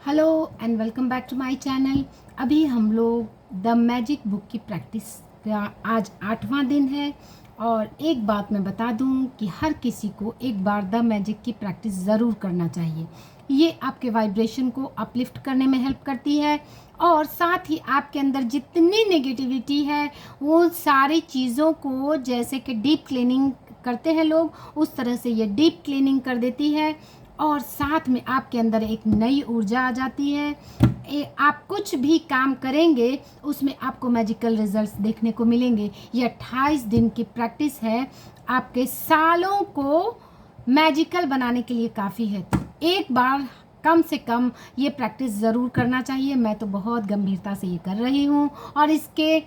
Hello and welcome back to my channel. अभी हम लोग द मैजिक बुक की प्रैक्टिस का आज 8वां दिन है। और एक बात मैं बता दूं कि हर किसी को एक बार द मैजिक की प्रैक्टिस ज़रूर करना चाहिए। ये आपके वाइब्रेशन को अपलिफ्ट करने में हेल्प करती है और साथ ही आपके अंदर जितनी नेगेटिविटी है वो सारी चीज़ों को, जैसे कि डीप क्लीनिंग करते हैं लोग, उस तरह से ये डीप क्लीनिंग कर देती है। और साथ में आपके अंदर एक नई ऊर्जा आ जाती है। आप कुछ भी काम करेंगे उसमें आपको मैजिकल रिजल्ट्स देखने को मिलेंगे। ये 28 दिन की प्रैक्टिस है, आपके सालों को मैजिकल बनाने के लिए काफ़ी है। तो एक बार कम से कम ये प्रैक्टिस ज़रूर करना चाहिए। मैं तो बहुत गंभीरता से ये कर रही हूँ और इसके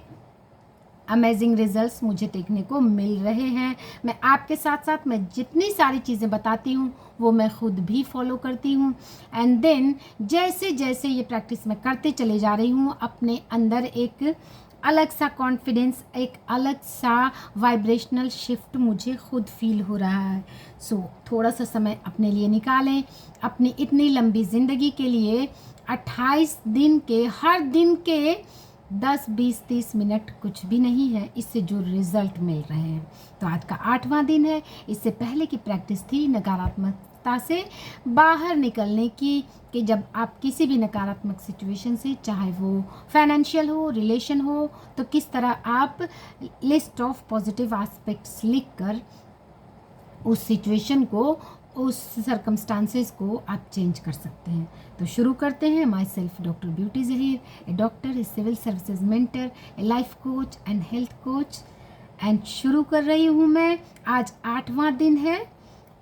अमेजिंग रिजल्ट्स मुझे देखने को मिल रहे हैं। मैं आपके साथ साथ मैं जितनी सारी चीज़ें बताती हूँ वो मैं खुद भी फॉलो करती हूँ। एंड देन जैसे जैसे ये प्रैक्टिस मैं करते चले जा रही हूँ, अपने अंदर एक अलग सा कॉन्फिडेंस, एक अलग सा वाइब्रेशनल शिफ्ट मुझे खुद फील हो रहा है। सो थोड़ा सा समय अपने लिए निकालें। अपनी इतनी लंबी ज़िंदगी के लिए 28 दिन के, हर दिन के 10, 20, 30 मिनट कुछ भी नहीं है, इससे जो रिजल्ट मिल रहे हैं। तो आज का 8वां दिन है। इससे पहले की प्रैक्टिस थी नकारात्मकता से बाहर निकलने की, कि जब आप किसी भी नकारात्मक सिचुएशन से, चाहे वो फाइनेंशियल हो, रिलेशन हो, तो किस तरह आप लिस्ट ऑफ पॉजिटिव एस्पेक्ट्स लिख कर उस सिचुएशन को, उस सर्कमस्टांसेस को आप चेंज कर सकते हैं। तो शुरू करते हैं। Myself doctor Beauty Zaheer, a doctor, a civil services mentor, a life coach and health coach. And शुरू कर रही हूँ मैं। आज 8वां दिन है।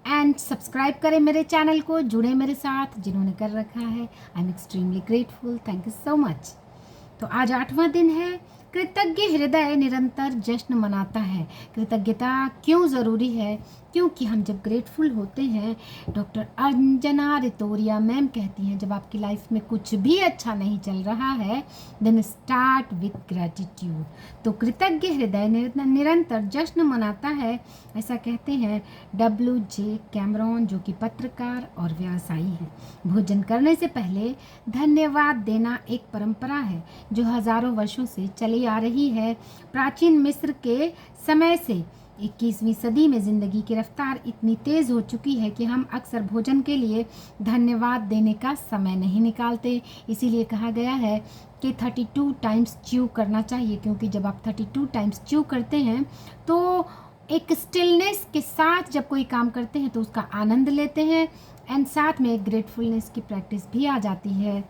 एंड सब्सक्राइब करें मेरे चैनल को, जुड़े मेरे साथ जिन्होंने कर रखा है। I am extremely grateful, thank you so much. तो आज 8वां दिन है। कृतज्ञ हृदय निरंतर जश्न मनाता है। कृतज्ञता क्यों ज़रूरी है? क्योंकि हम जब ग्रेटफुल होते हैं, डॉक्टर अंजना रितोरिया मैम कहती हैं, जब आपकी लाइफ में कुछ भी अच्छा नहीं चल रहा है, देन स्टार्ट विथ ग्रेटिट्यूड। तो कृतज्ञ हृदय निरंतर जश्न मनाता है, ऐसा कहते हैं W.J. कैमरॉन, जो कि पत्रकार और व्यवसायी हैं। भोजन करने से पहले धन्यवाद देना एक परंपरा है जो हजारों वर्षों से चली आ रही है। प्राचीन मिस्र के समय से 21वीं सदी में ज़िंदगी की रफ्तार इतनी तेज़ हो चुकी है कि हम अक्सर भोजन के लिए धन्यवाद देने का समय नहीं निकालते। इसीलिए कहा गया है कि 32 टाइम्स च्यू करना चाहिए, क्योंकि जब आप 32 टाइम्स च्यू करते हैं तो एक स्टिलनेस के साथ जब कोई काम करते हैं तो उसका आनंद लेते हैं। एंड साथ में एक ग्रेटफुलनेस की प्रैक्टिस भी आ जाती है।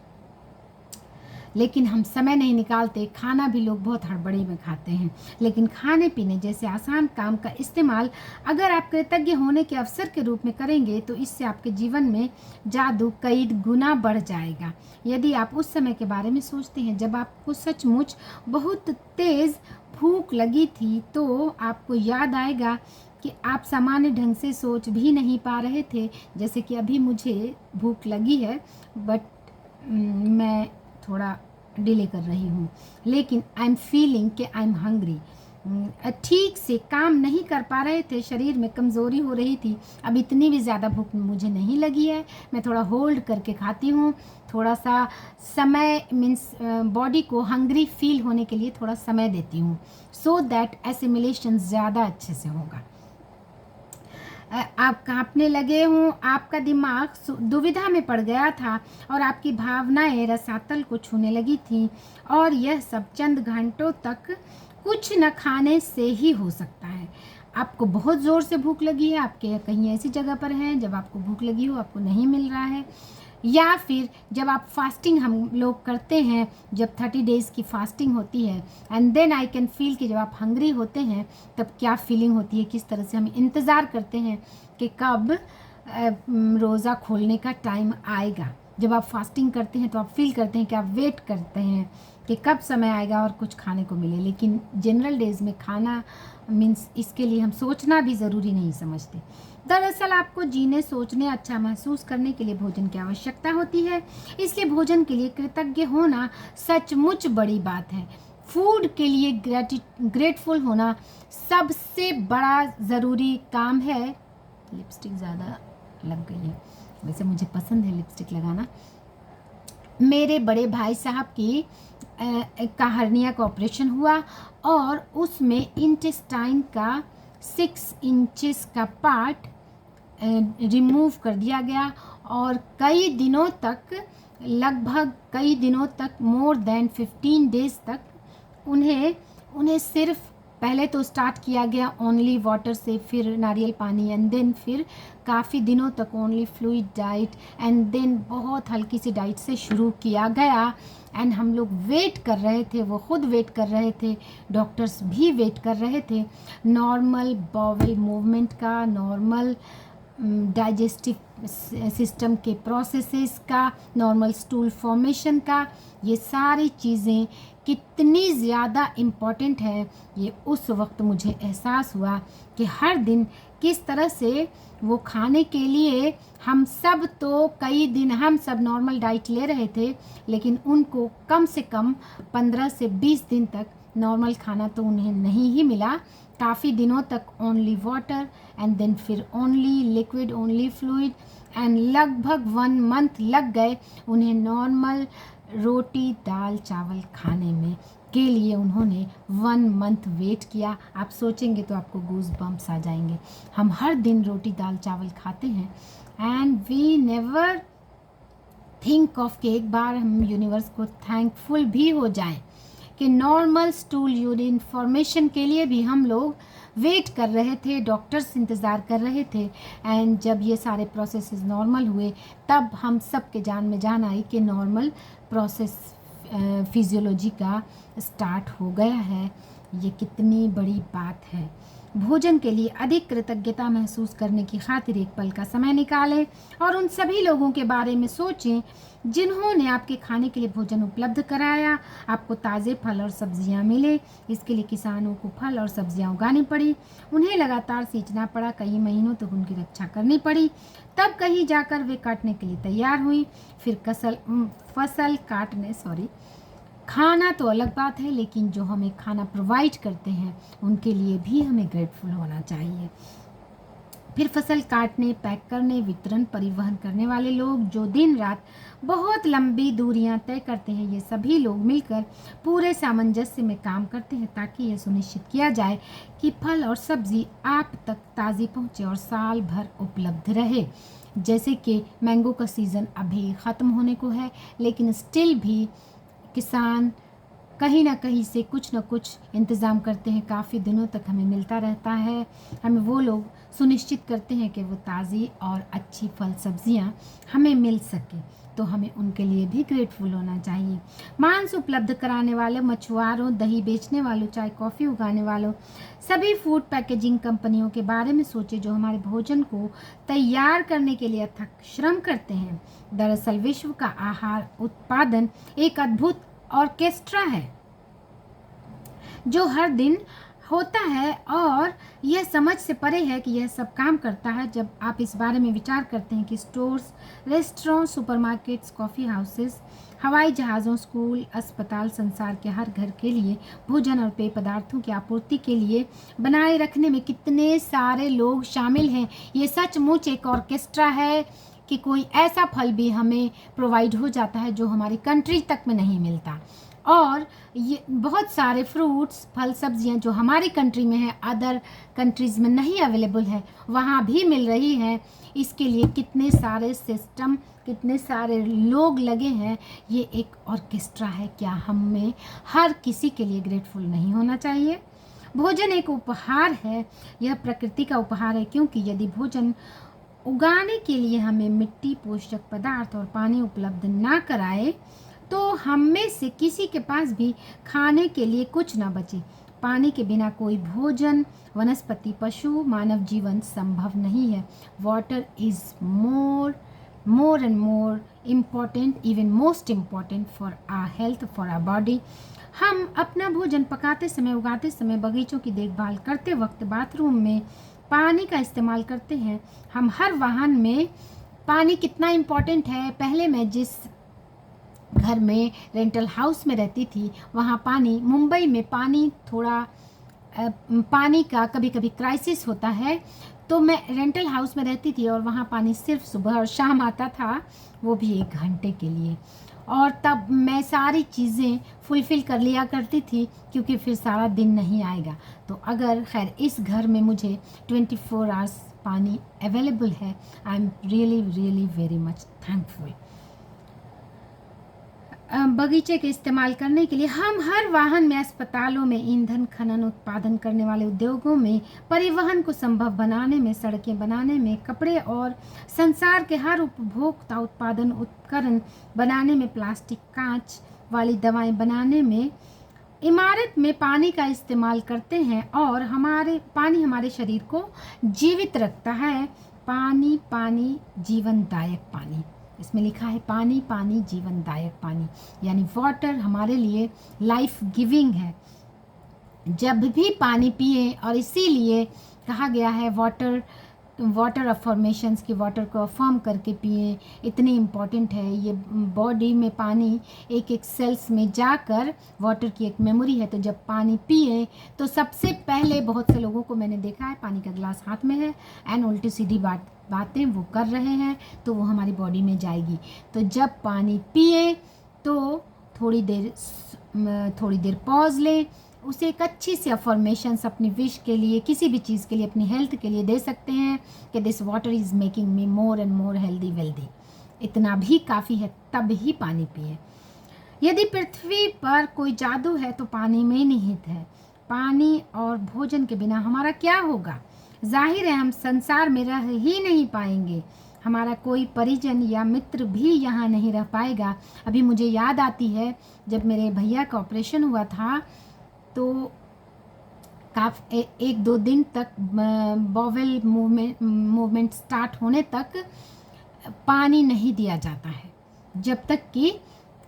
लेकिन हम समय नहीं निकालते। खाना भी लोग बहुत हड़बड़ी में खाते हैं, लेकिन खाने पीने जैसे आसान काम का इस्तेमाल अगर आप कृतज्ञ होने के अवसर के रूप में करेंगे तो इससे आपके जीवन में जादू कई गुना बढ़ जाएगा। यदि आप उस समय के बारे में सोचते हैं जब आपको सचमुच बहुत तेज़ भूख लगी थी, तो आपको याद आएगा कि आप सामान्य ढंग से सोच भी नहीं पा रहे थे। जैसे कि अभी मुझे भूख लगी है, बट मैं थोड़ा डिले कर रही हूँ, लेकिन आई एम फीलिंग कि आई एम हंग्री। ठीक से काम नहीं कर पा रहे थे, शरीर में कमज़ोरी हो रही थी। अब इतनी भी ज़्यादा भूख मुझे नहीं लगी है, मैं थोड़ा होल्ड करके खाती हूँ। थोड़ा सा समय मीन्स बॉडी को हंग्री फील होने के लिए थोड़ा समय देती हूँ, सो दैट एसिमिलेशन ज़्यादा अच्छे से होगा। आप कांपने लगे हों, आपका दिमाग दुविधा में पड़ गया था और आपकी भावनाएं रसातल को छूने लगी थीं, और यह सब चंद घंटों तक कुछ न खाने से ही हो सकता है। आपको बहुत ज़ोर से भूख लगी है, आपके कहीं ऐसी जगह पर हैं जब आपको भूख लगी हो, आपको नहीं मिल रहा है, या फिर जब आप फास्टिंग हम लोग करते हैं, जब 30 डेज़ की फास्टिंग होती है, and then I can feel कि जब आप हंग्री होते हैं तब क्या फीलिंग होती है, किस तरह से हम इंतज़ार करते हैं कि कब रोज़ा खोलने का टाइम आएगा। जब आप फास्टिंग करते हैं तो आप फील करते हैं कि आप वेट करते हैं कि कब समय आएगा और कुछ खाने को मिले। लेकिन जनरल डेज़ में खाना मीन्स इसके लिए हम सोचना भी ज़रूरी नहीं समझते। दरअसल आपको जीने, सोचने, अच्छा महसूस करने के लिए भोजन की आवश्यकता होती है। इसलिए भोजन के लिए कृतज्ञ होना सचमुच बड़ी बात है। फूड के लिए ग्रेटफुल होना सबसे बड़ा ज़रूरी काम है। लिपस्टिक ज़्यादा लग गई है, वैसे मुझे पसंद है लिपस्टिक लगाना। मेरे बड़े भाई साहब की का हर्निया का ऑपरेशन हुआ और उसमें इंटेस्टाइन का 6 इंचेस का पार्ट रिमूव कर दिया गया और कई दिनों तक, लगभग कई दिनों तक, मोर देन 15 डेज तक उन्हें उन्हें सिर्फ, पहले तो स्टार्ट किया गया ओनली वाटर से, फिर नारियल पानी, एंड देन फिर काफ़ी दिनों तक only fluid diet, and then बहुत हल्की सी डाइट से शुरू किया गया। एंड हम लोग वेट कर रहे थे, वो खुद वेट कर रहे थे, डॉक्टर्स भी वेट कर रहे थे, नॉर्मल बॉवल मूवमेंट का, नॉर्मल डाइजेस्टिव सिस्टम के प्रोसेसेस का, नॉर्मल स्टूल फॉर्मेशन का। ये सारी चीज़ें कितनी ज़्यादा इम्पॉर्टेंट है, ये उस वक्त मुझे एहसास हुआ कि हर दिन किस तरह से वो खाने के लिए, हम सब तो कई दिन हम सब नॉर्मल डाइट ले रहे थे, लेकिन उनको कम से कम 15 से 20 दिन तक नॉर्मल खाना तो उन्हें नहीं ही मिला। काफ़ी दिनों तक ओनली वाटर, एंड देन फिर only liquid, only fluid, and लगभग 1 मंथ लग गए उन्हें नॉर्मल रोटी दाल चावल खाने में के लिए। उन्होंने 1 मंथ वेट किया। आप सोचेंगे तो आपको गूज बम्प्स आ जाएंगे। हम हर दिन रोटी दाल चावल खाते हैं and we never think of कि एक बार हम यूनिवर्स को थैंकफुल भी हो जाएं कि नॉर्मल स्टूल यूरिन फॉर्मेशन के लिए भी हम लोग वेट कर रहे थे, डॉक्टर्स इंतज़ार कर रहे थे। एंड जब ये सारे प्रोसेसेस नॉर्मल हुए, तब हम सब के जान में जान आई कि नॉर्मल प्रोसेस फिजियोलॉजी का स्टार्ट हो गया है। ये कितनी बड़ी बात है। भोजन के लिए अधिक कृतज्ञता महसूस करने की खातिर एक पल का समय निकालें और उन सभी लोगों के बारे में सोचें जिन्होंने आपके खाने के लिए भोजन उपलब्ध कराया, आपको ताज़े फल और सब्जियां मिले। इसके लिए किसानों को फल और सब्जियां उगानी पड़ी, उन्हें लगातार सींचना पड़ा, कई महीनों तक उनकी रक्षा करनी पड़ी, तब कहीं जाकर वे काटने के लिए तैयार हुई। फिर फसल काटने खाना तो अलग बात है, लेकिन जो हमें खाना प्रोवाइड करते हैं उनके लिए भी हमें ग्रेटफुल होना चाहिए। फिर फसल काटने, पैक करने, वितरण, परिवहन करने वाले लोग जो दिन रात बहुत लंबी दूरियां तय करते हैं, ये सभी लोग मिलकर पूरे सामंजस्य में काम करते हैं ताकि ये सुनिश्चित किया जाए कि फल और सब्जी आप तक ताज़ी पहुँचे और साल भर उपलब्ध रहे। जैसे कि मैंगो का सीज़न अभी ख़त्म होने को है, लेकिन स्टिल भी किसान कहीं ना कहीं से कुछ न कुछ इंतज़ाम करते हैं, काफ़ी दिनों तक हमें मिलता रहता है। हमें वो लोग सुनिश्चित करते हैं कि वो ताज़ी और अच्छी फल सब्जियां हमें मिल सके, तो हमें उनके लिए भी ग्रेटफुल होना चाहिए। मांस उपलब्ध कराने वाले मछुआरों, दही बेचने वालों, चाय कॉफ़ी उगाने वालों, सभी फूड पैकेजिंग कंपनियों के बारे में सोचें जो हमारे भोजन को तैयार करने के लिए अथक श्रम करते हैं। दरअसल विश्व का आहार उत्पादन एक अद्भुत ऑर्केस्ट्रा है जो हर दिन होता है, और यह समझ से परे है कि यह सब काम करता है जब आप इस बारे में विचार करते हैं कि stores, restaurant, supermarkets, coffee houses, हवाई जहाज़ों, स्कूल, अस्पताल संसार के हर घर के लिए भोजन और पेय पदार्थों की आपूर्ति के लिए बनाए रखने में कितने सारे लोग शामिल हैं। ये सचमुच एक ऑर्केस्ट्रा है कि कोई ऐसा फल भी हमें प्रोवाइड हो जाता है जो हमारी कंट्री तक में नहीं मिलता, और ये बहुत सारे फ्रूट्स, फल, सब्जियां जो हमारी कंट्री में है, अदर कंट्रीज़ में नहीं अवेलेबल है, वहाँ भी मिल रही है। इसके लिए कितने सारे सिस्टम, कितने सारे लोग लगे हैं। ये एक ऑर्केस्ट्रा है। क्या हमें हर किसी के लिए ग्रेटफुल नहीं होना चाहिए? भोजन एक उपहार है, यह प्रकृति का उपहार है, क्योंकि यदि भोजन उगाने के लिए हमें मिट्टी, पोषक पदार्थ और पानी उपलब्ध ना कराए तो हम में से किसी के पास भी खाने के लिए कुछ ना बचे। पानी के बिना कोई भोजन, वनस्पति, पशु, मानव जीवन संभव नहीं है। Water is more and more important, even most important for our health, for our body. हम अपना भोजन पकाते समय, उगाते समय, बगीचों की देखभाल करते वक्त, बाथरूम में पानी का इस्तेमाल करते हैं। हम हर वाहन में पानी कितना इम्पॉर्टेंट है। पहले मैं जिस घर में रेंटल हाउस में रहती थी, वहाँ पानी, मुंबई में पानी थोड़ा पानी का कभी कभी क्राइसिस होता है, तो मैं रेंटल हाउस में रहती थी और वहाँ पानी सिर्फ सुबह और शाम आता था, वो भी 1 घंटे के लिए। और तब मैं सारी चीज़ें फुलफ़िल कर लिया करती थी, क्योंकि फिर सारा दिन नहीं आएगा। तो अगर खैर इस घर में मुझे 24 आवर्स पानी अवेलेबल है, I am really really very much thankful. बगीचे के इस्तेमाल करने के लिए हम हर वाहन में, अस्पतालों में, ईंधन खनन उत्पादन करने वाले उद्योगों में, परिवहन को संभव बनाने में, सड़कें बनाने में, कपड़े और संसार के हर उपभोक्ता उत्पादन उपकरण बनाने में, प्लास्टिक, कांच वाली दवाएं बनाने में, इमारत में पानी का इस्तेमाल करते हैं। और पानी हमारे शरीर को जीवित रखता है। पानी पानी जीवनदायक पानी, इसमें लिखा है पानी पानी जीवनदायक पानी, यानी वाटर हमारे लिए लाइफ गिविंग है। जब भी पानी पिए, और इसीलिए कहा गया है वाटर अफर्मेशंस की, वाटर को अफर्म करके पिए, इतनी इम्पॉर्टेंट है ये। बॉडी में पानी एक एक सेल्स में जाकर वाटर की एक मेमोरी है। तो जब पानी पिए तो सबसे पहले, बहुत से लोगों को मैंने देखा है पानी का गिलास हाथ में है एंड उल्टी सीधी बातें वो कर रहे हैं, तो वो हमारी बॉडी में जाएगी। तो जब पानी पिए तो थोड़ी देर पॉज लें, उसे एक अच्छी सी अफर्मेशंस अपनी विश के लिए, किसी भी चीज़ के लिए, अपनी हेल्थ के लिए दे सकते हैं कि this water is making me more and more healthy wealthy. इतना भी काफ़ी है, तब ही पानी पिए। यदि पृथ्वी पर कोई जादू है तो पानी में निहित है। पानी और भोजन के बिना हमारा क्या होगा? जाहिर है हम संसार में रह ही नहीं पाएंगे। हमारा कोई परिजन या मित्र भी यहाँ नहीं रह पाएगा। अभी मुझे याद आती है, जब मेरे भैया का ऑपरेशन हुआ था तो काफ़ी 1-2 दिन तक बॉवेल मूवमेंट स्टार्ट होने तक पानी नहीं दिया जाता है, जब तक कि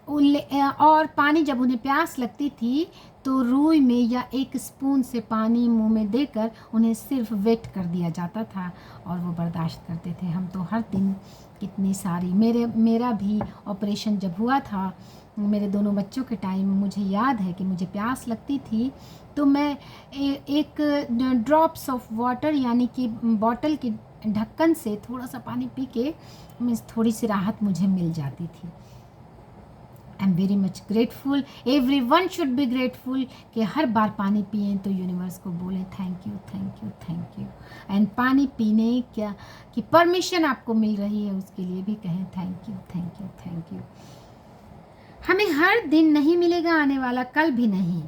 और पानी जब उन्हें प्यास लगती थी तो रूई में या एक स्पून से पानी मुंह में देकर उन्हें सिर्फ वेट कर दिया जाता था और वो बर्दाश्त करते थे। हम तो हर दिन कितनी सारी, मेरा भी ऑपरेशन जब हुआ था, मेरे दोनों बच्चों के टाइम, मुझे याद है कि मुझे प्यास लगती थी तो मैं एक ड्रॉप्स ऑफ वाटर, यानी कि बॉटल के ढक्कन से थोड़ा सा पानी पी के थोड़ी सी राहत मुझे मिल जाती थी। आई am very much grateful, every one should be grateful कि हर बार पानी पिए तो यूनिवर्स को बोलें thank you thank you thank you. And पानी पीने की परमिशन आपको मिल रही है, उसके लिए भी कहें thank you thank you thank you. हमें हर दिन नहीं मिलेगा, आने वाला कल भी नहीं।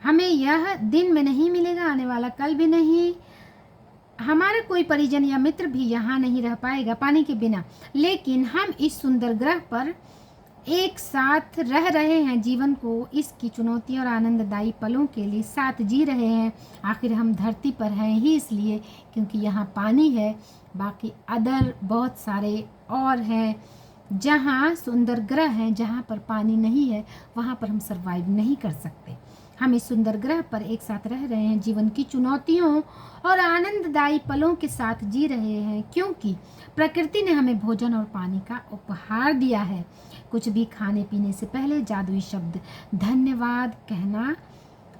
हमें यह दिन में नहीं मिलेगा, आने वाला कल भी नहीं। हमारा कोई परिजन या मित्र भी यहाँ नहीं रह पाएगा पानी के बिना, लेकिन हम इस सुंदर ग्रह पर एक साथ रह रहे हैं, जीवन को, इसकी चुनौतियों और आनंददायी पलों के लिए साथ जी रहे हैं। आखिर हम धरती पर हैं ही इसलिए क्योंकि यहाँ पानी है। बाकी अदर बहुत सारे और हैं जहाँ सुंदर ग्रह हैं, जहाँ पर पानी नहीं है, वहाँ पर हम सरवाइव नहीं कर सकते। हम इस सुंदर ग्रह पर एक साथ रह रहे हैं, जीवन की चुनौतियों और आनंददायी पलों के साथ जी रहे हैं, क्योंकि प्रकृति ने हमें भोजन और पानी का उपहार दिया है। कुछ भी खाने पीने से पहले जादुई शब्द धन्यवाद कहना,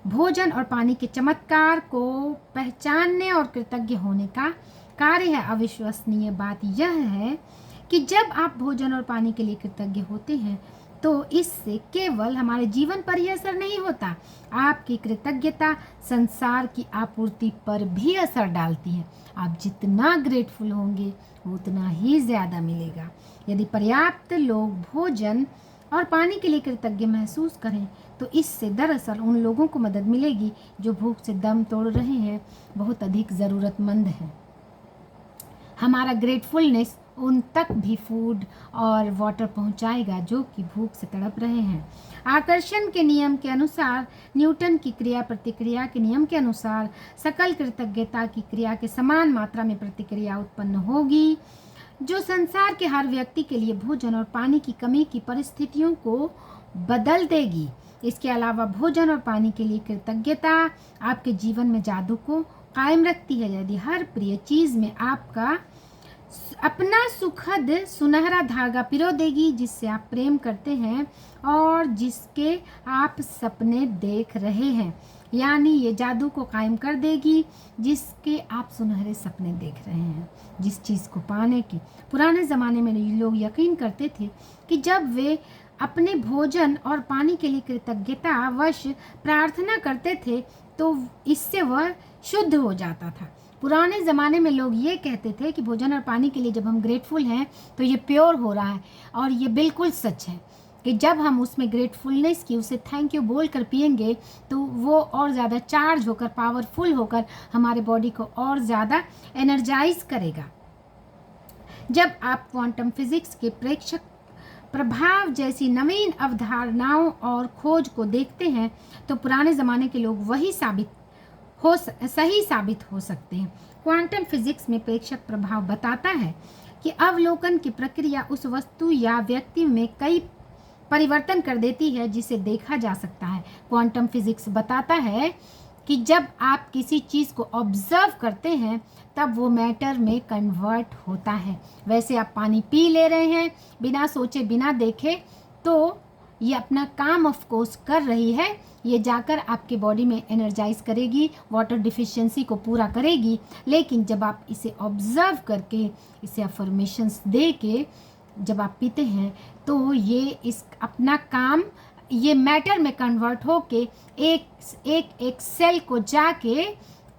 भोजन और पानी के चमत्कार को पहचानने और कृतज्ञ होने का कार्य है। अविश्वसनीय बात यह है कि जब आप भोजन और पानी के लिए कृतज्ञ होते हैं तो इससे केवल हमारे जीवन पर ही असर नहीं होता, आपकी कृतज्ञता संसार की आपूर्ति पर भी असर डालती है। आप जितना ग्रेटफुल होंगे उतना ही ज़्यादा मिलेगा। यदि पर्याप्त लोग भोजन और पानी के लिए कृतज्ञ महसूस करें तो इससे दरअसल उन लोगों को मदद मिलेगी जो भूख से दम तोड़ रहे हैं, बहुत अधिक ज़रूरतमंद हैं। हमारा ग्रेटफुलनेस उन तक भी फूड और वाटर पहुंचाएगा जो कि भूख से तड़प रहे हैं। आकर्षण के नियम के अनुसार, न्यूटन की क्रिया प्रतिक्रिया के नियम के अनुसार, सकल कृतज्ञता की क्रिया के समान मात्रा में प्रतिक्रिया उत्पन्न होगी, जो संसार के हर व्यक्ति के लिए भोजन और पानी की कमी की परिस्थितियों को बदल देगी। इसके अलावा भोजन और पानी के लिए कृतज्ञता आपके जीवन में जादू को कायम रखती है। यदि हर प्रिय चीज़ में आपका अपना सुखद सुनहरा धागा पिरो देगी, जिससे आप प्रेम करते हैं और जिसके आप सपने देख रहे हैं। यानी ये जादू को कायम कर देगी जिसके आप सुनहरे सपने देख रहे हैं, जिस चीज़ को पाने की। पुराने ज़माने में लोग यकीन करते थे कि जब वे अपने भोजन और पानी के लिए कृतज्ञतावश प्रार्थना करते थे तो इससे वह शुद्ध हो जाता था। पुराने ज़माने में लोग ये कहते थे कि भोजन और पानी के लिए जब हम ग्रेटफुल हैं तो ये प्योर हो रहा है, और ये बिल्कुल सच है कि जब हम उसमें ग्रेटफुलनेस की, उसे थैंक यू बोल कर पियेंगे तो वो और ज़्यादा चार्ज होकर, पावरफुल होकर हमारे बॉडी को और ज़्यादा एनर्जाइज करेगा। जब आप क्वांटम फिजिक्स के प्रेक्षक प्रभाव जैसी नवीन अवधारणाओं और खोज को देखते हैं तो पुराने ज़माने के लोग सही साबित हो सकते हैं। क्वांटम फिजिक्स में प्रेक्षक प्रभाव बताता है कि अवलोकन की प्रक्रिया उस वस्तु या व्यक्ति में कई परिवर्तन कर देती है जिसे देखा जा सकता है। क्वांटम फिजिक्स बताता है कि जब आप किसी चीज़ को ऑब्जर्व करते हैं तब वो मैटर में कन्वर्ट होता है। वैसे आप पानी पी ले रहे हैं बिना सोचे बिना देखे, तो ये अपना काम ऑफ कोर्स कर रही है, ये जाकर आपके बॉडी में एनर्जाइज करेगी, वाटर डिफिशिएंसी को पूरा करेगी। लेकिन जब आप इसे ऑब्जर्व करके, इसे अफर्मेशंस दे के जब आप पीते हैं तो ये इस अपना काम, ये मैटर में कन्वर्ट होके एक सेल को जाके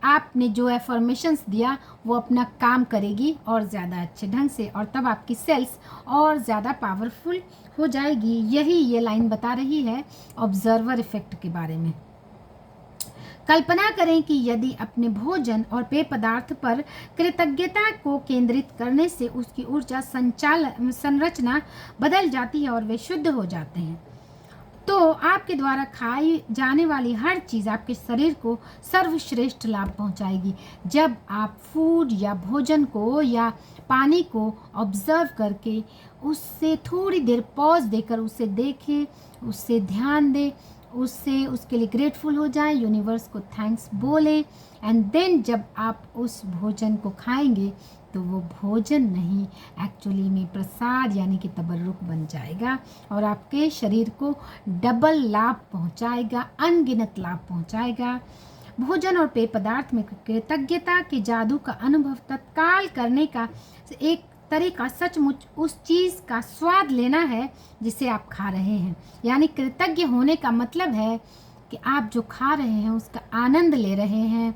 आपने जो एफर्मेशंस दिया वो अपना काम करेगी और ज़्यादा अच्छे ढंग से, और तब आपकी सेल्स और ज़्यादा पावरफुल हो जाएगी। यही ये लाइन बता रही है ऑब्जर्वर इफेक्ट के बारे में। कल्पना करें कि यदि अपने भोजन और पेय पदार्थ पर कृतज्ञता को केंद्रित करने से उसकी ऊर्जा संरचना बदल जाती है और वे शुद्ध हो जाते हैं, तो आपके द्वारा खाई जाने वाली हर चीज़ आपके शरीर को सर्वश्रेष्ठ लाभ पहुंचाएगी। जब आप फूड या भोजन को या पानी को ऑब्जर्व करके उससे थोड़ी देर पॉज देकर उसे देखें, उससे ध्यान दें, उससे उसके लिए ग्रेटफुल हो जाए, यूनिवर्स को थैंक्स बोले, एंड देन जब आप उस भोजन को खाएंगे तो वो भोजन नहीं, एक्चुअली में प्रसाद यानी कि तबर्रुक बन जाएगा और आपके शरीर को डबल लाभ पहुंचाएगा, अनगिनत लाभ पहुंचाएगा। भोजन और पेय पदार्थ में कृतज्ञता के जादू का अनुभव तत्काल करने का एक तरीका सचमुच उस चीज़ का स्वाद लेना है जिसे आप खा रहे हैं। यानी कृतज्ञ होने का मतलब है कि आप जो खा रहे हैं उसका आनंद ले रहे हैं,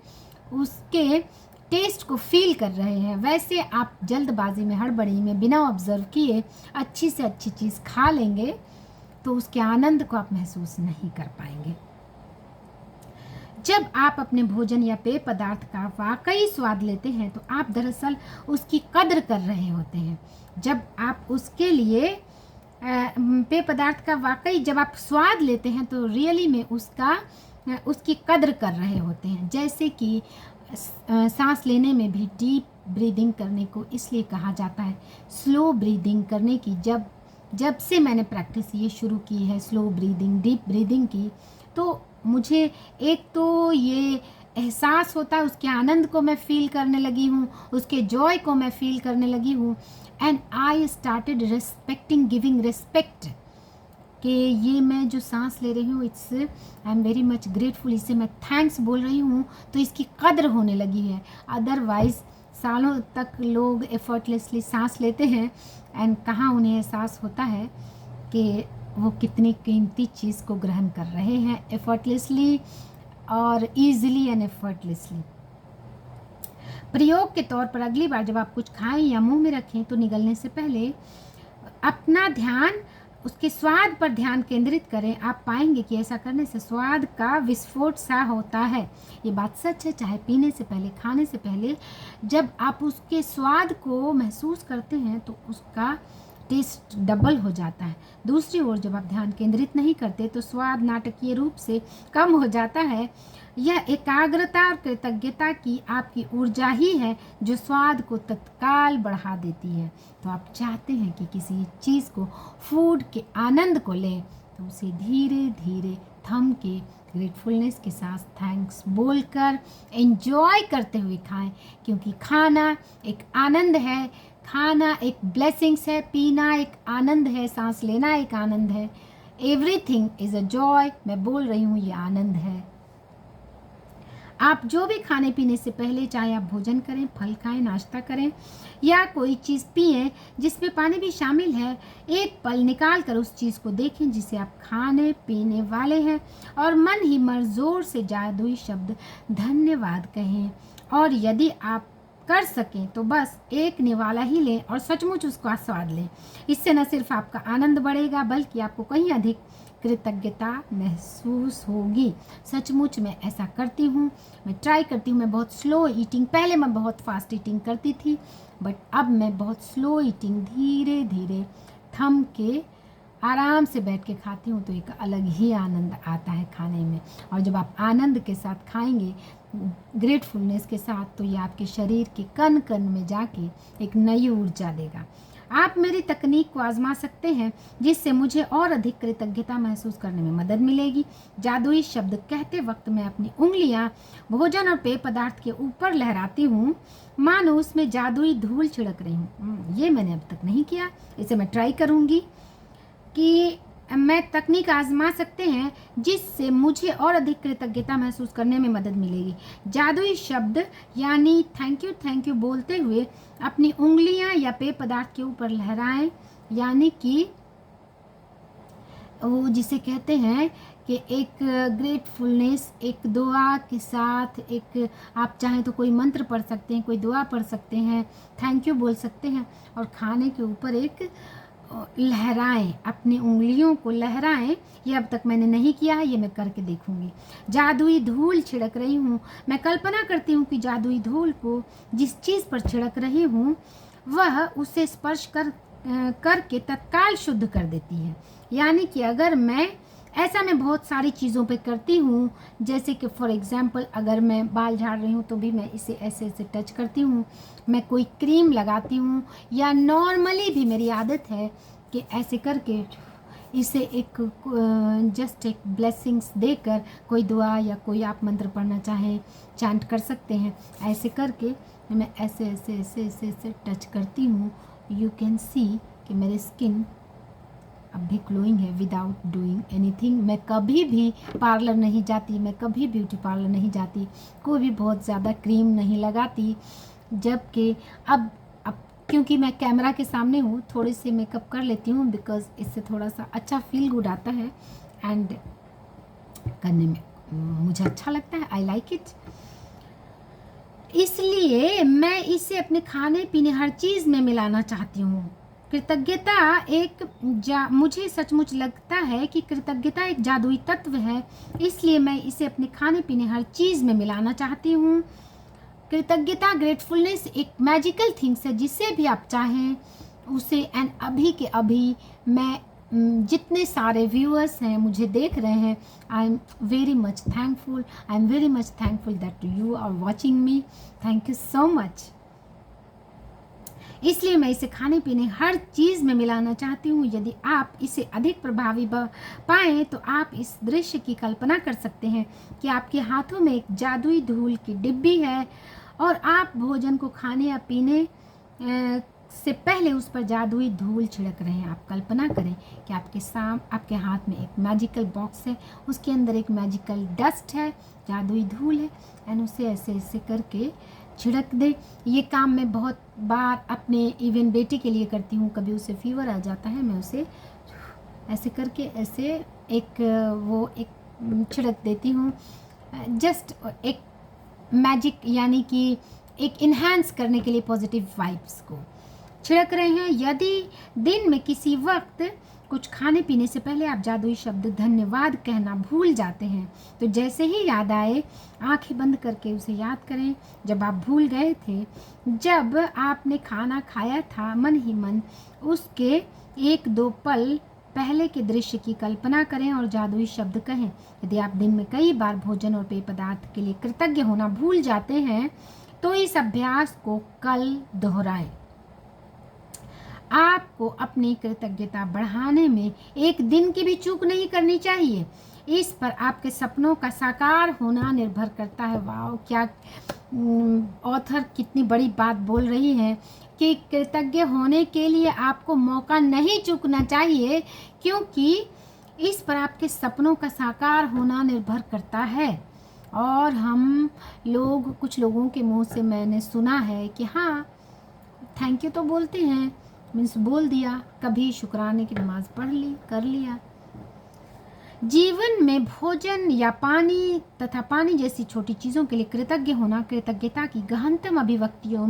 उसके टेस्ट को फील कर रहे हैं। वैसे आप जल्दबाजी में, हड़बड़ी में, बिना ऑब्जर्व किए अच्छी से अच्छी चीज़ खा लेंगे तो उसके आनंद को आप महसूस नहीं कर पाएंगे। जब आप अपने भोजन या पेय पदार्थ का वाकई स्वाद लेते हैं तो आप दरअसल उसकी कद्र कर रहे होते हैं। जब आप उसके लिए पेय पदार्थ का वाकई जब आप स्वाद लेते हैं तो रियली में उसकी कद्र कर रहे होते हैं। जैसे कि सांस लेने में भी डीप ब्रीदिंग करने को इसलिए कहा जाता है स्लो ब्रीदिंग करने की। जब से मैंने प्रैक्टिस ये शुरू की है स्लो ब्रीदिंग, डीप ब्रीदिंग की, तो मुझे एक तो ये एहसास होता है, उसके आनंद को मैं फील करने लगी हूँ, उसके जॉय को मैं फील करने लगी हूँ, and I started respecting, giving respect कि ये मैं जो सांस ले रही हूँ it's I am very much grateful, इससे मैं थैंक्स बोल रही हूँ तो इसकी कद्र होने लगी है। अदरवाइज़ सालों तक लोग एफर्टलेसली सांस लेते हैं एंड कहाँ उन्हें एहसास होता है कि वो कितनी कीमती चीज़ को ग्रहण कर रहे हैं एफर्टलेसली और ईजिली एंड एफर्टलेसली। प्रयोग के तौर पर अगली बार जब आप कुछ खाएं या मुंह में रखें तो निगलने से पहले अपना ध्यान उसके स्वाद पर ध्यान केंद्रित करें। आप पाएंगे कि ऐसा करने से स्वाद का विस्फोट सा होता है। ये बात सच है, चाहे पीने से पहले, खाने से पहले जब आप उसके स्वाद को महसूस करते हैं तो उसका टेस्ट डबल हो जाता है। दूसरी ओर जब आप ध्यान केंद्रित नहीं करते तो स्वाद नाटकीय रूप से कम हो जाता है। यह एकाग्रता और कृतज्ञता की आपकी ऊर्जा ही है जो स्वाद को तत्काल बढ़ा देती है। तो आप चाहते हैं कि किसी चीज़ को, फूड के आनंद को लें तो उसे धीरे धीरे थम के ग्रेटफुलनेस के साथ थैंक्स बोलकर एंजॉय करते हुए खाएं, क्योंकि खाना एक आनंद है। खाना एक ब्लेसिंग्स है, पीना एक आनंद है, सांस लेना एक आनंद है। Everything is a joy. मैं बोल रही हूँ ये आनंद है। आप जो भी खाने पीने से पहले, चाहे आप भोजन करें, फल खाएं, नाश्ता करें या कोई चीज़ पिएं जिसमें पानी भी शामिल है, एक पल निकाल कर उस चीज़ को देखें जिसे आप खाने पीने वाले हैं और मन ही मन जोर से जादुई शब्द धन्यवाद कहें। और यदि आप कर सकें तो बस एक निवाला ही लें और सचमुच उसका स्वाद लें। इससे न सिर्फ आपका आनंद बढ़ेगा बल्कि आपको कहीं अधिक कृतज्ञता महसूस होगी। सचमुच मैं ऐसा करती हूँ, मैं ट्राई करती हूँ। मैं बहुत स्लो ईटिंग, पहले मैं बहुत फास्ट ईटिंग करती थी, बट अब मैं बहुत स्लो ईटिंग, धीरे धीरे थम के आराम से बैठ के खाती हूँ, तो एक अलग ही आनंद आता है खाने में। और जब आप आनंद के साथ खाएंगे, ग्रेटफुलनेस के साथ, तो ये आपके शरीर के कण कण में जाके एक नई ऊर्जा देगा। आप मेरी तकनीक को आजमा सकते हैं जिससे मुझे और अधिक कृतज्ञता महसूस करने में मदद मिलेगी। जादुई शब्द कहते वक्त मैं अपनी उंगलियां भोजन और पेय पदार्थ के ऊपर लहराती हूँ, मानो उसमें जादुई धूल छिड़क रही हूँ। ये मैंने अब तक नहीं किया, इसे मैं ट्राई करूँगी कि मैं तकनीक आजमा सकते हैं जिससे मुझे और अधिक कृतज्ञता महसूस करने में मदद मिलेगी। जादुई शब्द यानी थैंक यू बोलते हुए अपनी उंगलियां या पेय पदार्थ के ऊपर लहराएं, यानी कि वो जिसे कहते हैं कि एक ग्रेटफुलनेस, एक दुआ के साथ, एक आप चाहें तो कोई मंत्र पढ़ सकते हैं, कोई दुआ पढ़ सकते हैं, थैंक यू बोल सकते हैं और खाने के ऊपर एक लहराएं, अपनी उंगलियों को लहराएं। ये अब तक मैंने नहीं किया है, ये मैं करके देखूंगी। जादुई धूल छिड़क रही हूँ। मैं कल्पना करती हूँ कि जादुई धूल को जिस चीज़ पर छिड़क रही हूँ वह उसे स्पर्श करके तत्काल शुद्ध कर देती है। यानी कि अगर मैं बहुत सारी चीज़ों पे करती हूँ, जैसे कि फॉर एग्जांपल अगर मैं बाल झाड़ रही हूँ तो भी मैं इसे ऐसे ऐसे टच करती हूँ, मैं कोई क्रीम लगाती हूँ, या नॉर्मली भी मेरी आदत है कि ऐसे करके इसे एक जस्ट एक ब्लेसिंग्स देकर कोई दुआ या कोई आप मंत्र पढ़ना चाहें चांट कर सकते हैं। ऐसे करके मैं ऐसे ऐसे ऐसे ऐसे ऐसे टच करती हूँ। यू कैन सी कि मेरी स्किन अब भी ग्लोइंग है विदाउट डूइंग एनीथिंग। मैं कभी भी पार्लर नहीं जाती, मैं कभी ब्यूटी पार्लर नहीं जाती, कोई भी बहुत ज़्यादा क्रीम नहीं लगाती। जबकि अब क्योंकि मैं कैमरा के सामने हूँ, थोड़े से मेकअप कर लेती हूँ, बिकॉज इससे थोड़ा सा अच्छा फील गुड आता है एंड करने में मुझे अच्छा लगता है। I like it. इसलिए मैं इसे अपने खाने पीने हर चीज़ में मिलाना चाहती हूँ। कृतज्ञता मुझे सचमुच लगता है कि कृतज्ञता एक जादुई तत्व है, इसलिए मैं इसे अपने खाने पीने हर चीज़ में मिलाना चाहती हूँ। कृतज्ञता, ग्रेटफुलनेस एक मैजिकल थिंग्स है, जिसे भी आप चाहें उसे। एंड अभी के अभी मैं जितने सारे व्यूअर्स हैं मुझे देख रहे हैं, I am very much thankful that you are watching me. Thank you so much. इसलिए मैं इसे खाने पीने हर चीज़ में मिलाना चाहती हूँ। यदि आप इसे अधिक प्रभावी पाएँ तो आप इस दृश्य की कल्पना कर सकते हैं कि आपके हाथों में एक जादुई धूल की डिब्बी है और आप भोजन को खाने या पीने से पहले उस पर जादुई धूल छिड़क रहे हैं। आप कल्पना करें कि आपके हाथ में एक मैजिकल बॉक्स है, उसके अंदर एक मैजिकल डस्ट है, जादुई धूल है, एंड उसे ऐसे ऐसे करके छिड़क दे। ये काम मैं बहुत बार अपने इवन बेटे के लिए करती हूँ। कभी उसे फीवर आ जाता है, मैं उसे ऐसे करके ऐसे एक छिड़क देती हूँ। जस्ट एक मैजिक, यानी कि एक इन्हांस करने के लिए पॉजिटिव वाइब्स को छिड़क रहे हैं। यदि दिन में किसी वक्त कुछ खाने पीने से पहले आप जादुई शब्द धन्यवाद कहना भूल जाते हैं, तो जैसे ही याद आए आंखें बंद करके उसे याद करें जब आप भूल गए थे, जब आपने खाना खाया था। मन ही मन उसके 1-2 पल पहले के दृश्य की कल्पना करें और जादुई शब्द कहें। यदि आप दिन में कई बार भोजन और पेय पदार्थ के लिए कृतज्ञ होना भूल जाते हैं तो इस अभ्यास को कल दोहराएं। आपको अपनी कृतज्ञता बढ़ाने में एक दिन की भी चूक नहीं करनी चाहिए। इस पर आपके सपनों का साकार होना निर्भर करता है। वाह, क्या ऑथर कितनी बड़ी बात बोल रही है कि कृतज्ञ होने के लिए आपको मौका नहीं चूकना चाहिए, क्योंकि इस पर आपके सपनों का साकार होना निर्भर करता है। और हम लोग, कुछ लोगों के मुंह से मैंने सुना है कि हाँ, थैंक यू तो बोलते हैं, मीन्स बोल दिया, कभी शुक्राने की नमाज पढ़ ली, कर लिया। जीवन में भोजन या पानी तथा पानी जैसी छोटी चीज़ों के लिए कृतज्ञ होना कृतज्ञता की गहनतम अभिव्यक्तियों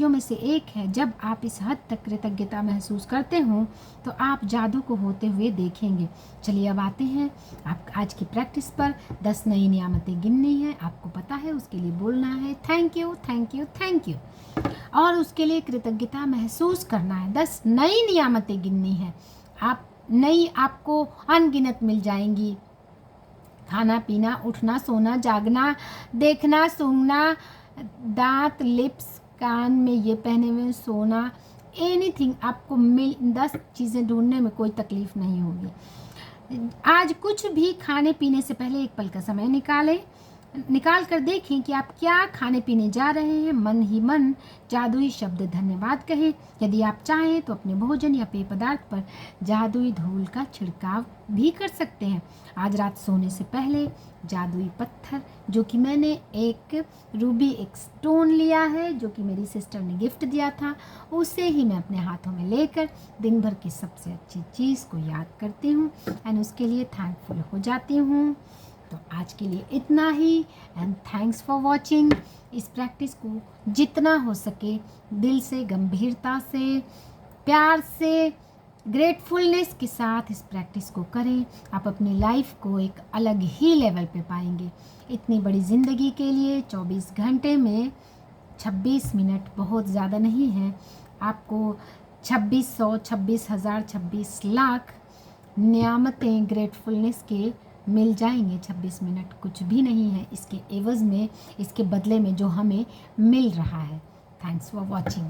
में से एक है। जब आप इस हद तक कृतज्ञता महसूस करते हो तो आप जादू को होते हुए देखेंगे। चलिए अब आते हैं आप आज की प्रैक्टिस पर। 10 नई नियामतें गिननी है, आपको पता है, उसके लिए बोलना है thank you thank you thank you, और उसके लिए कृतज्ञता महसूस करना है। 10 नई नियामतें गिननी है, आपको अनगिनत मिल जाएंगी। खाना पीना, उठना सोना, जागना, देखना सूंघना, दांत, लिप्स, कान में ये पहने हुए, सोना, एनीथिंग आपको 10 चीज़ें ढूंढने में कोई तकलीफ नहीं होगी। आज कुछ भी खाने पीने से पहले एक पल का समय निकाल कर देखें कि आप क्या खाने पीने जा रहे हैं। मन ही मन जादुई शब्द धन्यवाद कहें। यदि आप चाहें तो अपने भोजन या पेय पदार्थ पर जादुई धूल का छिड़काव भी कर सकते हैं। आज रात सोने से पहले जादुई पत्थर, जो कि मैंने एक रूबी एक स्टोन लिया है, जो कि मेरी सिस्टर ने गिफ्ट दिया था, उसे ही मैं अपने हाथों में लेकर दिन भर की सबसे अच्छी चीज़ को याद करती हूँ एंड उसके लिए थैंकफुल हो जाती हूँ। तो आज के लिए इतना ही एंड थैंक्स फॉर वॉचिंग। इस प्रैक्टिस को जितना हो सके दिल से, गंभीरता से, प्यार से, ग्रेटफुलनेस के साथ इस प्रैक्टिस को करें। आप अपनी लाइफ को एक अलग ही लेवल पे पाएंगे। इतनी बड़ी ज़िंदगी के लिए 24 घंटे में 26 मिनट बहुत ज़्यादा नहीं है। आपको 2600, 26,000, 26 लाख नियामतें ग्रेटफुलनेस के मिल जाएंगे। 26 मिनट कुछ भी नहीं है इसके एवज़ में, इसके बदले में जो हमें मिल रहा है। Thanks for watching.